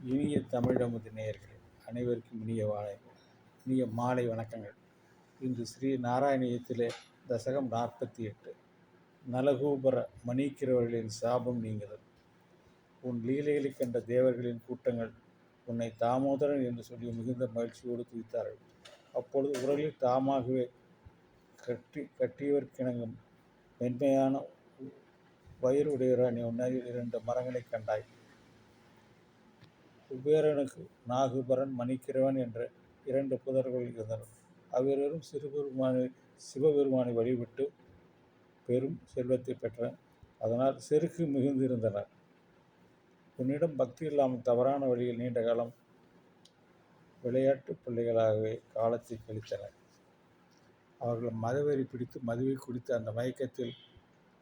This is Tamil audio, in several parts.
இனிய தமிழமுது நேயர்களே, அனைவருக்கும் இனிய மாலை வணக்கங்கள். இன்று ஸ்ரீ நாராயணியத்திலே தசகம் 48. நலகோபுர மணிக்கிறவர்களின் சாபம் நீங்குதல். உன் லீலைகளை கண்ட தேவர்களின் கூட்டங்கள் உன்னை தாமோதரன் என்று சொல்லி மிகுந்த மகிழ்ச்சியோடு துதித்தார்கள். அப்பொழுது உரலில் தாமாகவே கட்டியவர்க்கிணங்கும் மென்மையான வயிறு உடையவரான உன்னரில் 2 மரங்களை கண்டாய். குபேரனுக்கு நாகுபரன் மணிக்கிறவன் என்ற 2 புதர்கள் இருந்தனர். அவ்விருவரும் சிவபெருமானை வழிபட்டு பெரும் செல்வத்தை பெற்றனர். அதனால் செருக்கு மிகுந்திருந்தனர். உன்னிடம் பக்தி இல்லாமல் தவறான வழியில் நீண்ட காலம் விளையாட்டு பிள்ளைகளாகவே காலத்தை கழித்தனர். அவர்கள் மதவெறி பிடித்து மதுவை குடித்து அந்த மயக்கத்தில்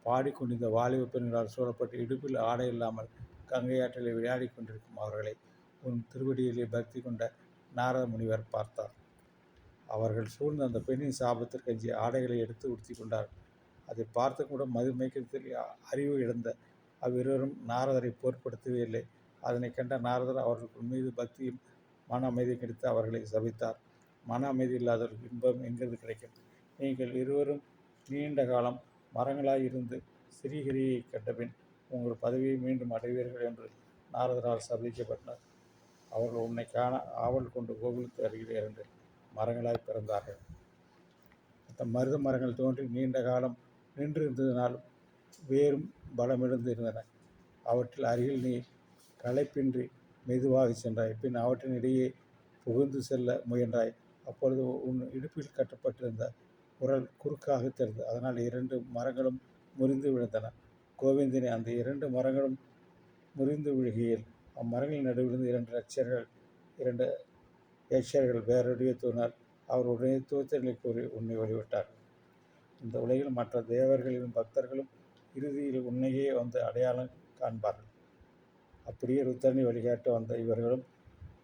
பாடிக்கொண்டிருந்த வாலிப பெண்களால் சூழப்பட்டு இடுப்பில் ஆடை இல்லாமல் கங்கையாற்றிலே விளையாடி கொண்டிருக்கும் அவர்களை உன் திருவடியிலே பக்தி கொண்ட நாரத முனிவர் பார்த்தார். அவர்கள் சூழ்ந்த அந்த பெண்ணின் சாபத்திற்கு அஞ்சி ஆடைகளை எடுத்து உடுத்தி கொண்டார். அதை பார்த்து கூட மது மயக்கத்தில் அறிவு இழந்த அவ்விருவரும் நாரதரை பொருட்படுத்தவே இல்லை. அதனை கண்ட நாரதர் அவர்கள் மீது பக்தியும் மன அமைதி கிடைத்து அவர்களை சபித்தார். மன அமைதி இல்லாதவர்களுக்கு இன்பம் எங்கிருந்து கிடைக்கும்? நீங்கள் இருவரும் நீண்ட காலம் மரங்களாய் இருந்து ஸ்ரீஹரியை கண்டபின் உங்கள் பதவியை மீண்டும் அடைவீர்கள் என்று நாரதரால் சபிக்கப்பட்டனர். அவர்கள் உன்னை காண ஆவல் கொண்டு கோகுலத்து அருகிலே 2 மரங்களாய் பிறந்தார்கள். அந்த மருத மரங்கள் தோன்றி நீண்ட காலம் நின்றிருந்ததினால் வேறும் பலமிழந்து இருந்தன. அவற்றில் அருகில் நீ களைப்பின்றி மெதுவாக சென்றாய். பின் அவற்றின் இடையே புகுந்து செல்ல முயன்றாய். அப்பொழுது உன் இடுப்பில் கட்டப்பட்டிருந்த உரல் குறுக்காக தெரிந்தது. அதனால் 2 மரங்களும் முறிந்து விழுந்தன. கோவிந்தனே, அந்த 2 மரங்களும் முறிந்து விழுகையில் அம்மரங்களின் நடுவிலிருந்து 2 யட்சர்கள் வேறுடைய தோன்றினார். அவர் உடனே தோத்திரங்களை கூறி உன்னை வழிவிட்டார். இந்த உலகில் மற்ற தேவர்களின் பக்தர்களும் இறுதியில் உன்னையே வந்து அடையாளம் காண்பார்கள். அப்படியே ருத்தரனை வழிகாட்ட வந்த இவர்களும்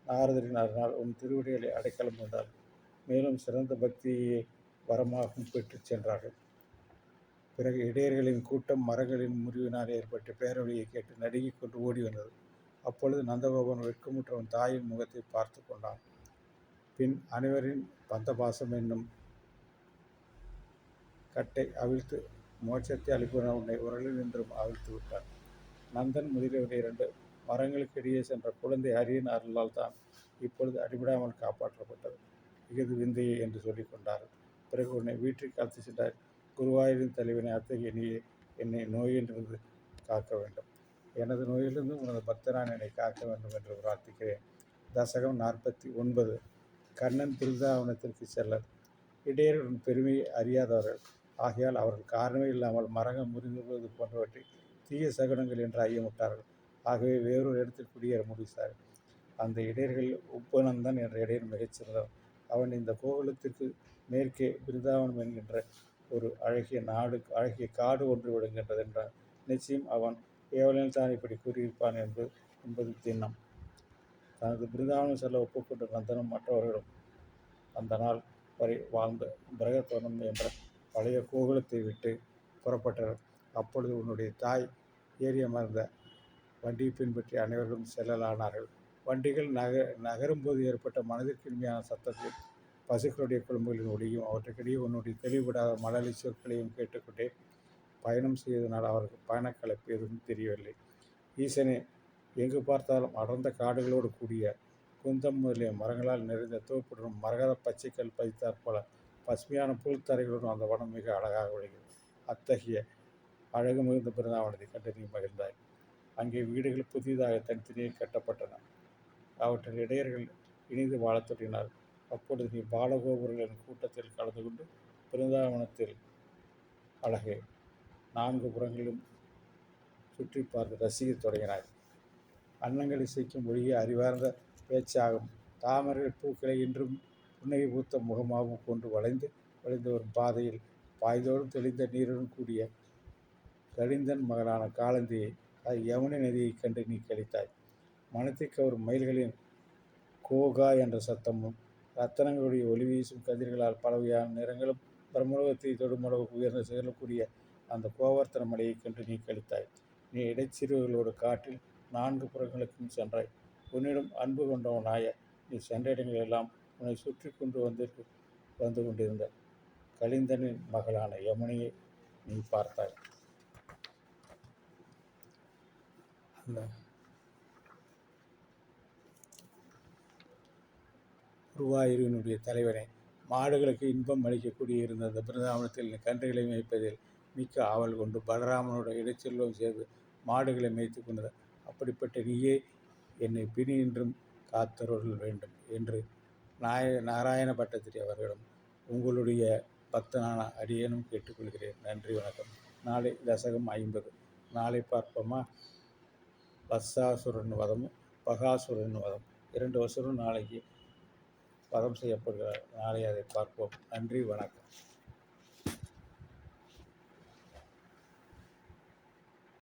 நாரதரின் அருளால் உன் திருவடிகளை அடைக்கலம் கொண்டார். மேலும் சிறந்த பக்தியை வரமாகவும் பெற்று சென்றார்கள். பிறகு இடையர்களின் கூட்டம் மரங்களின் முறிவினால் ஏற்பட்ட பேரொழியை கேட்டு நடுங்கிக் கொண்டு ஓடி வந்தது. அப்பொழுது நந்தகோபன் வெட்கமுற்றவன் தாயின் முகத்தை பார்த்து கொண்டான். பின் அனைவரின் பந்தபாசம் என்னும் கட்டை அவிழ்த்து மோட்சத்தை அளிப்பவன் உன்னை உரலில் நின்றும் அவிழ்த்து விட்டான். நந்தன் முதலியவர்கள் 2 மரங்களுக்கு இடையே சென்ற குழந்தை ஹரியின் அருளால் தான் இப்பொழுது அடிபடாமல் காப்பாற்றப்பட்டது. இது விந்தையே என்று சொல்லி கொண்டார்கள். பிறகு உன்னை வீட்டிற்கு அழைத்து சென்றார். குருவாயூரின் தலைவனை, அத்தகைய நீயே என்னை நோயிலிருந்து காக்க வேண்டும். எனது நோயிலிருந்து உனது பக்தரான என்னை காக்க வேண்டும் என்று பிரார்த்திக்கிறேன். தசகம் 49. கண்ணன் பிருந்தாவனத்திற்கு செல்லல். இடையர்களுடன் பெருமையை அறியாதவர்கள் ஆகையால் அவர்கள் காரணமே இல்லாமல் மரங்கள் முறிந்துள்ளது போன்றவற்றை தீய சகுனங்கள் என்று ஐயமுட்டார்கள். ஆகவே வேறொரு இடத்தில் குடியேற முடித்தார்கள். அந்த இடையர்களில் உப்பநந்தன் என்ற இடையர் மிகச்சிறந்தவன். அவன் இந்த கோகுலத்திற்கு மேற்கே பிருந்தாவனம் என்கின்ற ஒரு அழகிய காடு ஒன்று விளங்குகின்றது என்றான். நிச்சயம் அவன் ஏவலில் தான் இப்படி கூறியிருப்பான் என்பது திண்ணம். தனது பிருந்தாவனம் செல்ல ஒப்புக்கொண்ட நந்தனும் மற்றவர்களும் அந்த நாள் வரை வாழ்ந்த பிரகத்வனம் என்ற பழைய கோகுலத்தை விட்டு புறப்பட்டனர். அப்பொழுது உன்னுடைய தாய் ஏறி அமர்ந்த வண்டியை பின்பற்றி அனைவர்களும் செல்லலானார்கள். வண்டிகள் நகரும்போது ஏற்பட்ட மனதிற்கு இனிமையான சத்தத்தையும் பசுக்களுடைய குழும்புகளின் ஒளியும் அவற்றுக்கிடையே உன்னுடைய தெளிவுபடாத மழலை சொற்களையும் கேட்டுக்கொண்டே பயணம் செய்வதனால் அவருக்கு பயணக்கலைப்பு எதுவும் தெரியவில்லை. ஈசனே, எங்கு பார்த்தாலும் அடர்ந்த காடுகளோடு கூடிய குந்தம் முதலிய மரங்களால் நிறைந்த தோப்புடன் மரகத பச்சைக்கல் பதித்தாற் போல பசுமையான புல்தரைகளுடன் அந்த வனம் மிக அழகாக விளங்கியது. அத்தகைய அழகு மிகுந்த பிருந்தாவனத்தை கண்டு நீ மகிழ்ந்தாய். அங்கே வீடுகள் புதிதாக தனித்தனியே கட்டப்பட்டன. அவற்றில் இடையர்கள் இணைந்து வாழத் தொடங்கினார். அப்பொழுது நீ பாலகோபுரங்களின் கூட்டத்தில் கலந்து கொண்டு பிருந்தாவனத்தில் அழகே 4 புறங்களிலும் சுற்றி பார்த்து ரசிக்கத் தொடங்கினாய். அன்னங்கள் இசைக்கும் ஒழிய அறிவார்ந்த பேச்சாகும் தாமரைகள் பூக்களை இன்றும் புன்னகை பூத்த முகமாகவும் கொண்டு வளைந்து வரும் பாதையில் பாய்தோறும் தெளிந்த நீருடன் கூடிய கலிந்தன் மகளான காலந்தியை யமுனை நதியை கண்டு நீ கழித்தாய். மனத்தை கவரும் மயில்களின் கோகா என்ற சத்தமும் ரத்தனங்களுடைய ஒளி வீசும் கதிர்களால் பலவையான நிறங்களும் பிரம்மலோகத்தை தொடுமளவு உயர்ந்த சிகரக்கூடிய அந்த கோவர்த்தன மலையை கண்டு நீ கழித்தாய். நீ இடைச்சிறுவர்களோடு காட்டில் 4 புறங்களுக்கும் சென்றாய். உன்னிடம் அன்பு கொண்டவனாய நீ சென்ற இடங்களெல்லாம் உன்னை சுற்றி கொண்டு வந்து கொண்டிருந்த கலிந்தனின் மகளான யமுனையை நீ பார்த்தாய். அந்த குருவாயூரினுடைய தலைவனே, மாடுகளுக்கு இன்பம் அளிக்கக்கூடிய இருந்த அந்த பிருந்தாவனத்தில் கன்றுகளை மேய்ப்பதில் மிக்க ஆவல் கொண்டு பலராமனோட இடைச்செல்வம் செய்து மாடுகளை மேய்த்து கொண்டது. அப்படிப்பட்ட நீயே என்னை பிணியின்றும் காத்தருள் வேண்டும் என்று நாராயண பட்டத்திரி அவர்களிடம் உங்களுடைய பக்தனான அடியேனும் கேட்டுக்கொள்கிறேன். நன்றி, வணக்கம். நாளை தசகம் 50. நாளை பார்ப்போமா? வத்சாசுரன் வதமும் பகாசுரன் வதம் 2 வருஷமும் நாளைக்கு வதம் செய்யப்படுகிறார். நாளை அதை பார்ப்போம். நன்றி, வணக்கம்.